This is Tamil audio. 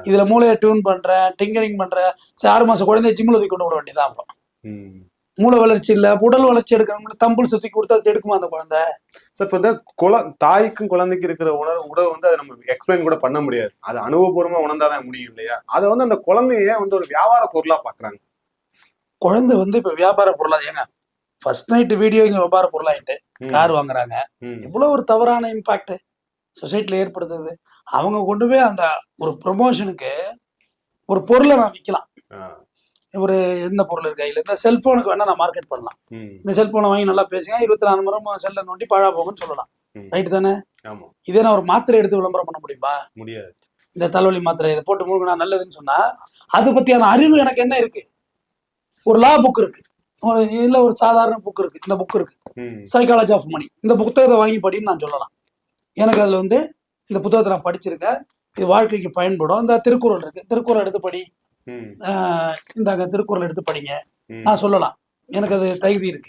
இதுல மூளையை டியூன் பண்றேன், டிங்கரிங் பண்றேன். 6 மாச குழந்தைய ஜிம்ல தூக்கி கொண்டு விட வேண்டியதான். அப்புறம் மூளை வளர்ச்சி இல்ல, உடல் வளர்ச்சி எடுக்கணும். தம்புள் சுத்தி கொடுத்தா அது எடுக்குமா அந்த குழந்தை? சார் இப்ப இந்த தாய்க்கும் குழந்தைக்கு இருக்கிற உணவு வந்து அதை நம்ம எக்ஸ்பிளைன் கூட பண்ண முடியாது. அது அனுபவபூர்வமா உணர்ந்தாதான் முடியும் இல்லையா? அதை வந்து அந்த குழந்தைய வந்து ஒரு வியாபார பொருளா பாக்குறாங்க. குழந்தை வந்து இப்ப வியாபார பொருளா ஏங்க? ஃபர்ஸ்ட் நைட் வீடியோ இங்க வியாபார பொருளாயிட்டு கார் வாங்குறாங்க. இவ்வளவு ஒரு தவறான இம்பாக்ட் சொசைட்டில ஏற்படுத்துது. அவங்க கொண்டு போய் அந்த ஒரு ப்ரொமோஷனுக்கு ஒரு பொருளை நான் விற்கலாம். ஒரு என்ன பொருள் இருக்கு கையில், இந்த செல்போனுக்கு வேணா நான் மார்க்கெட் பண்ணலாம். இந்த செல்போனை வாங்கி நல்லா பேசுங்க, 24 மணி நேரம் செல்ல நோண்டி பழா போகும்னு சொல்லலாம். ரைட்டு தானே? இதே நான் ஒரு மாத்திரை எடுத்து விளம்பரம் பண்ண முடியுமா? முடியாது. இந்த தலைவலி மாத்திரை இதை போட்டு முழுங்கினா நல்லதுன்னு சொன்னா அது பத்தியான அறிவு எனக்கு என்ன இருக்கு? ஒரு லா புக் இருக்கு, ஒரு சாதாரண புக் இருக்கு, இந்த புக் இருக்கு, சைக்காலஜி ஆஃப் மணி. இந்த புத்தகத்தை வாங்கி படின்னு நான் சொல்லலாம். எனக்கு அதுல வந்து இந்த புத்தகத்தை நான் படிச்சிருக்கேன், இது வாழ்க்கைக்கு பயன்படும். இந்த திருக்குறள் இருக்கு, திருக்குறள் எடுத்து படி, இந்தாங்க திருக்குறள் எடுத்து படிங்க நான் சொல்லலாம். எனக்கு அது தகுதி இருக்கு.